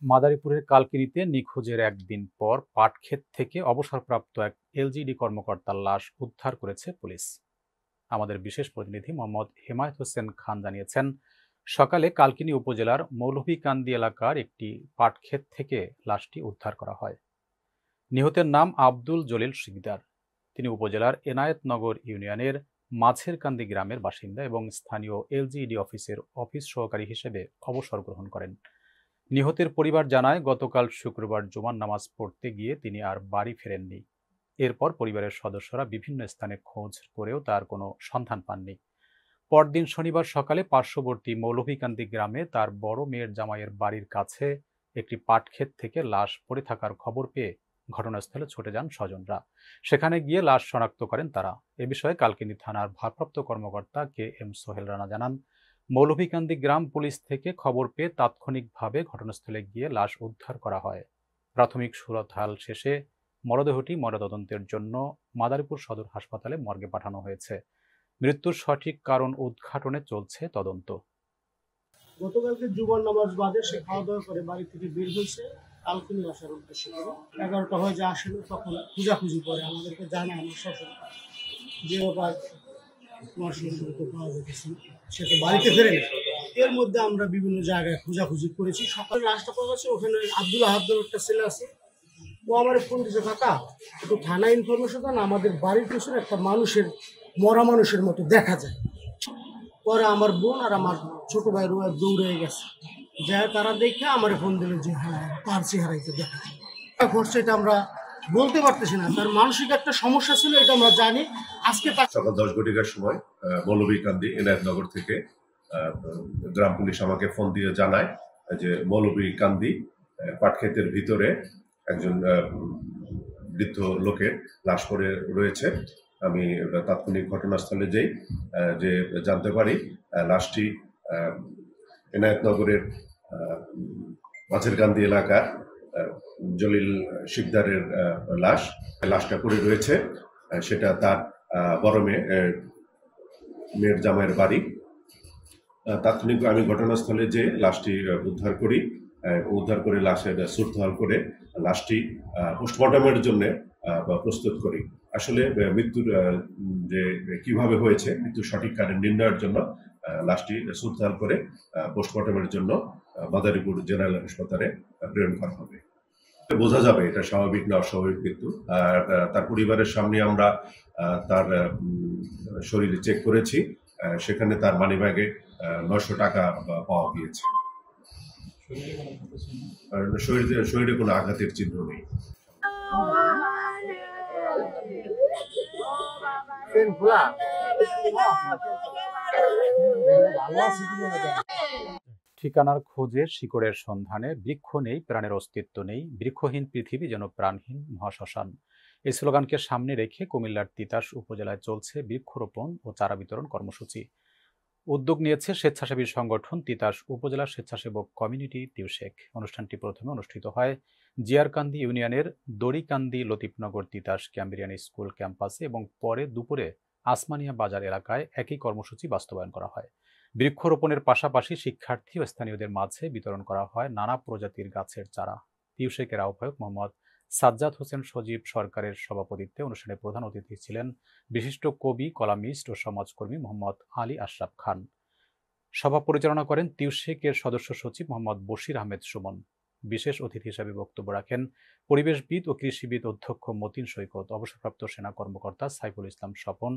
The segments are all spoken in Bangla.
মাদারীপুরের কালকিনিতে নিখোঁজের একদিন পর পাটক্ষেত থেকে অবসরপ্রাপ্ত এক এলজিইডি কর্মকর্তার লাশ উদ্ধার করেছে পুলিশ। আমাদের বিশেষ প্রতিনিধি মোহাম্মদ হেমায়েত হোসেন খান জানিয়েছেন, সকালে কালকিনি উপজেলার মৌলভীকান্দি এলাকার একটি পাটক্ষেত থেকে লাশটি উদ্ধার করা হয়। নিহতের নাম আব্দুল জলিল শিকদার। তিনি উপজেলার এনায়েতনগর ইউনিয়নের মাঝেরকান্দি গ্রামের বাসিন্দা এবং স্থানীয় এলজিইডি অফিসের অফিস সহকারী হিসেবে অবসর গ্রহণ করেন। নিহতের পরিবার জানায়, গতকাল শুক্রবার জুমার নামাজ পড়তে গিয়ে তিনি আর বাড়ি ফেরেননি। এরপর পরিবারের সদস্যরা বিভিন্ন স্থানে খোঁজ করেও তার কোনো সন্ধান পাননি। পরদিন শনিবার সকালে পার্শ্ববর্তী মৌলভীকান্দি গ্রামে তার বড় মেয়ের জামাইয়ের বাড়ির কাছে একটি পাটক্ষেত থেকে লাশ পড়ে থাকার খবর পেয়ে ঘটনাস্থলে ছুটে যান স্বজনরা। সেখানে গিয়ে লাশ শনাক্ত করেন তারা। এ বিষয়ে কালকিনি থানার ভারপ্রাপ্ত কর্মকর্তা কে এম সোহেল রানা জানান, মৌলভীকান্দি গ্রাম পুলিশ থেকে খবর পেয়ে তাৎক্ষণিকভাবে ঘটনাস্থলে গিয়ে লাশ উদ্ধার করা হয়। প্রাথমিক সুরতহাল শেষে মরদেহটি ময়নাতদন্তের জন্য মাদারীপুর সদর হাসপাতালে মর্গে পাঠানো হয়েছে। মৃত্যুর সঠিক কারণ উদ্ঘাটনে চলছে তদন্ত। গতকালকে জুমার নামাজ বাদে সে খাওয়া দাওয়া করে বাড়ি থেকে বের হয়েছে কালকিনি আসার উদ্দেশ্যে করে। 11টা হয়ে যে আসলে তখন খোঁজাখুঁজি করে আমাদেরকে জানায় আমার শ্বশুর যে ব্যাপার তোমার শ্বশুরকে পাওয়া যেতেছে, সে তো বাড়িতে ফেরেনি। এর মধ্যে আমরা বিভিন্ন জায়গায় খোঁজাখুঁজি করেছি। সকালে লাশটা পাওয়া গেছে, ওখানে আব্দুল আহাদ একটা ছেলে আছে, ও আমার ফোন দিয়েছে, কাকা একটু থানা ইনফরমেশন দেন, আমাদের বাড়ির পিছনে একটা মানুষের মরা মানুষের মতো দেখা যায়। পরে আমার বোন আর আমার ছোট ভাই রোয়া দৌড়ে গেছে, যা তারা দেখে আমার ফোন দিল যে হ্যাঁ তার চেহারাইতে দেখা যায়। ঘটছে এটা আমরা বলতে পারতেছি না, তার মানসিক একটা সমস্যা ছিল, এটা আমরা জানি। আজকে সকাল 10 ঘটিকার সময় মৌলভীকান্দি এনায়েতনগর থেকে গ্রাম পুলিশ আমাকে ফোন দিয়ে জানায় যে মৌলভীকান্দি পাটক্ষেতের ভিতরে একজন বৃদ্ধ লোকের লাশ পড়ে রয়েছে। আমি তাৎক্ষণিক ঘটনাস্থলে যাই, যে জানতে পারি লাশটি এনায়েতনগরের মাঝেরকান্দি এলাকার জলিল শিকদারের লাশটা পড়ে রয়েছে। সেটা তার বড় মেয়ের জামাইয়ের বাড়ি। তাৎক্ষণিক আমি ঘটনাস্থলে যে লাশটি উদ্ধার করে লাশের সুরতহাল করে লাশটি পোস্টমর্টমের জন্য প্রস্তুত করি। আসলে মৃত্যুর যে কিভাবে হয়েছে, মৃত্যুর সঠিক কারণ নির্ণয়ের জন্য লাশটি সুরতহাল করে পোস্টমর্টমের জন্য মাদারীপুর জেনারেল হাসপাতালে প্রেরণ করা হবে। বোঝা যাবে এটা স্বাভাবিক না অস্বাভাবিক মৃত্যু। আর তার পরিবারের সামনে আমরা তার শরীরে চেক করেছি, সেখানে তার মানিব্যাগে 900 টাকা পাওয়া গিয়েছে। শরীরে কোনো আঘাতের চিহ্ন নেই। ঠিকানার খোঁজে শিকড়ের সন্ধানে, বৃক্ষ নেই প্রাণের অস্তিত্ব নেই, বৃক্ষহীন পৃথিবী যেন প্রাণহীন মহাশ্মশান। এই স্লোগানকে সামনে রেখে কুমিল্লার তিতাস উপজেলায় চলছে বৃক্ষরোপণ ও চারা বিতরণ কর্মসূচি। উদ্যোগ নিয়েছে স্বেচ্ছাসেবী সংগঠন তিতাস উপজেলা স্বেচ্ছাসেবক কমিউনিটি তিউশেক। অনুষ্ঠানটি প্রথমে অনুষ্ঠিত হয় জিয়ারকান্দি ইউনিয়নের দড়িকান্দি লতিফনগর তিতাস ক্যাম্বিরিয়ান স্কুল ক্যাম্পাসে এবং পরে দুপুরে আসমানিয়া বাজার এলাকায় একই কর্মসূচি বাস্তবায়ন করা হয়। বৃক্ষরোপণের পাশাপাশি শিক্ষার্থী ও স্থানীয়দের মাঝে বিতরণ করা হয় নানা প্রজাতির গাছের চারা। তিউশেকের আহ্বায়ক মোহাম্মদ সাজ্জাদ হোসেন সজীব সরকারের সভাপতিত্বে অনুষ্ঠানে প্রধান অতিথি ছিলেন বিশিষ্ট কবি, কলামিস্ট ও সমাজকর্মী মোহাম্মদ আলী আশরাফ খান। সভা পরিচালনা করেন তিউশেকের সদস্য সচিব মোহাম্মদ বশির আহমেদ সুমন। বিশেষ অতিথি হিসেবে বক্তব্য রাখেন পরিবেশবিদ ও কৃষিবিদ অধ্যক্ষ মতিন সৈকত, অবসরপ্রাপ্ত সেনা কর্মকর্তা সাইফুল ইসলাম স্বপন,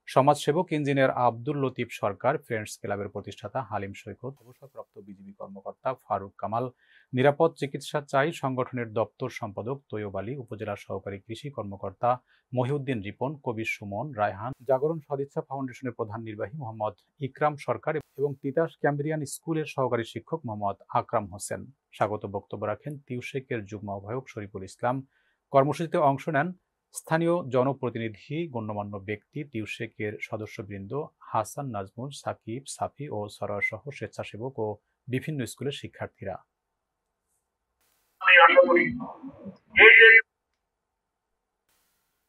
সমাজসেবক ইঞ্জিনিয়ার আব্দুল লতিফ সরকার, ফ্রেন্ডস ক্লাবের প্রতিষ্ঠাতা হালিম সৈকত, অবসরপ্রাপ্ত বিজিবি কর্মকর্তা ফারুক কামাল, নিরাপদ চিকিৎসা চাই সংগঠনের দপ্তর সম্পাদক তৈয়ব আলী, উপজেলা সহকারী কৃষি কর্মকর্তা মহিউদ্দিন রিপন, কবি সুমন, রায়হান, জাগরণ সদিচ্ছা ফাউন্ডেশনের প্রধান নির্বাহী মোহাম্মদ ইকরাম সরকার এবং তিতাস ক্যাম্বিরিয়ান স্কুলের সহকারী শিক্ষক মোহাম্মদ আকরাম হোসেন। স্বাগত বক্তব্য রাখেন তিউশেকের যুগ্ম আহ্বায়ক শরীফুল ইসলাম। কর্মসূচিতে অংশ নেন স্থানীয় জনপ্রতিনিধি, গণ্যমান্য ব্যক্তি, তিউশেকের সদস্যবৃন্দ, হাসান, নাজমুল, সাকিব, সাফি ও সরোয়ার সহ স্বেচ্ছাসেবক ও বিভিন্ন স্কুলের শিক্ষার্থীরা।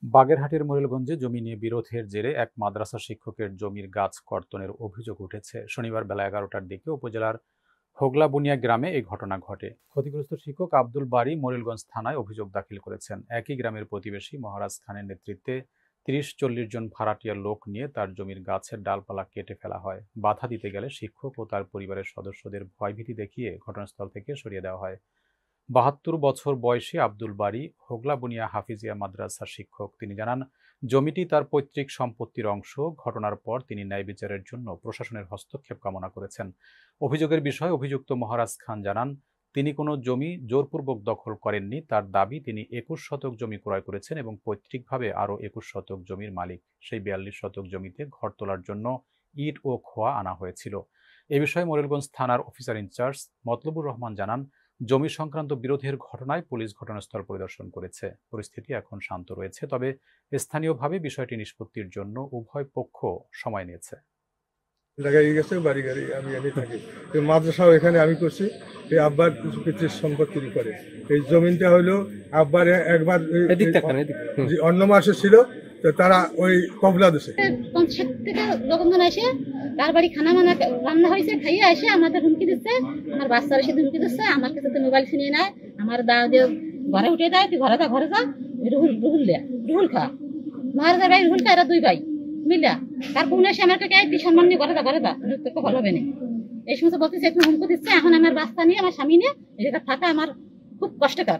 বাগেরহাটের মোরেলগঞ্জে জমি নিয়ে বিরোধের জেরে এক মাদ্রাসা শিক্ষকের জমির গাছ কর্তনের অভিযোগ উঠেছে। শনিবার বেলা 11টার দিকে উপজেলার হোগলাবুনিয়া গ্রামে এই ঘটনা ঘটে। ক্ষতিগ্রস্ত শিক্ষক আব্দুল বারী মোরেলগঞ্জ থানায় অভিযোগ দাখিল করেছেন। একই গ্রামের প্রতিবেশী মহারাজ খানের নেতৃত্বে ৩০-৪০ জন ভাড়াটিয়া লোক নিয়ে তার জমির গাছের ডালপালা কেটে ফেলা হয়। বাধা দিতে গেলে শিক্ষক ও তার পরিবারের সদস্যদের ভয়ভীতি দেখিয়ে ঘটনাস্থল থেকে সরিয়ে দেওয়া হয়। ৭২ বছর বয়সী আব্দুল বারী হোগলাবুনিয়া হাফিজিয়া মাদ্রাসার শিক্ষক। তিনি জানান, জমিটি তার পৈতৃক সম্পত্তির অংশ। ঘটনার পর তিনি ন্যায় বিচারের জন্য প্রশাসনের হস্তক্ষেপ কামনা করেছেন। অভিযোগের বিষয়ে অভিযুক্ত মহারাজ খান জানান, তিনি কোনো জমি জোরপূর্বক দখল করেননি। তার দাবি, তিনি ২১ শতক জমি ক্রয় করেছেন এবং পৈতৃকভাবে আরও ২১ শতক জমির মালিক। সেই ৪২ শতক জমিতে ঘর তোলার জন্য ইট ও খোয়া আনা হয়েছিল। এ বিষয়ে মোরেলগঞ্জ থানার অফিসার ইনচার্জ মতলবুর রহমান জানান, জমি সংক্রান্ত বিরোধের ঘটনায় পুলিশ ঘটনাস্থল পরিদর্শন করেছে। পরিস্থিতি এখন শান্ত রয়েছে, তবে স্থানীয়ভাবে বিষয়টি নিষ্পত্তির জন্য উভয় পক্ষ সময় নিয়েছে। লাগাই গেছে বাড়ি গাড়ি আমি থাকি, মাদ্রাসাও এখানে আমি করছি। এই আব্বার কিছু কিছু সম্পত্তি করে। এই জমিনটা হলো আব্বার একবার অন্য মাসে ছিল, তো তারা ওই কবলা দিছে। পঞ্চায়েত থেকে লোকজন এসে তার বাড়ি খানা মানা রান্না হয়েছে, খাইয়ে এসে আমাদের হুমকি দিচ্ছে, আমার বাচ্চারা এসে হুমকি দিচ্ছে, আমার কাছে তো মোবাইল ছিনিয়ে নেয়, আমার দা দিয়ে ঘরে উঠে দেয়, তুই ঘরে যা রুহুল খা মহারাজার ভাই রুহুল খা, এরা দুই ভাই মিলা তার কোন এসে আমার কাছে তুই সম্মান নিয়ে ঘরে যা তোকে ভালো হবে না, এই সমস্ত বলতেছে, একটু হুমকি দিচ্ছে। এখন আমার বাচ্চা নিয়ে আমার স্বামী নিয়ে এটা থাকা আমার খুব কষ্টকর।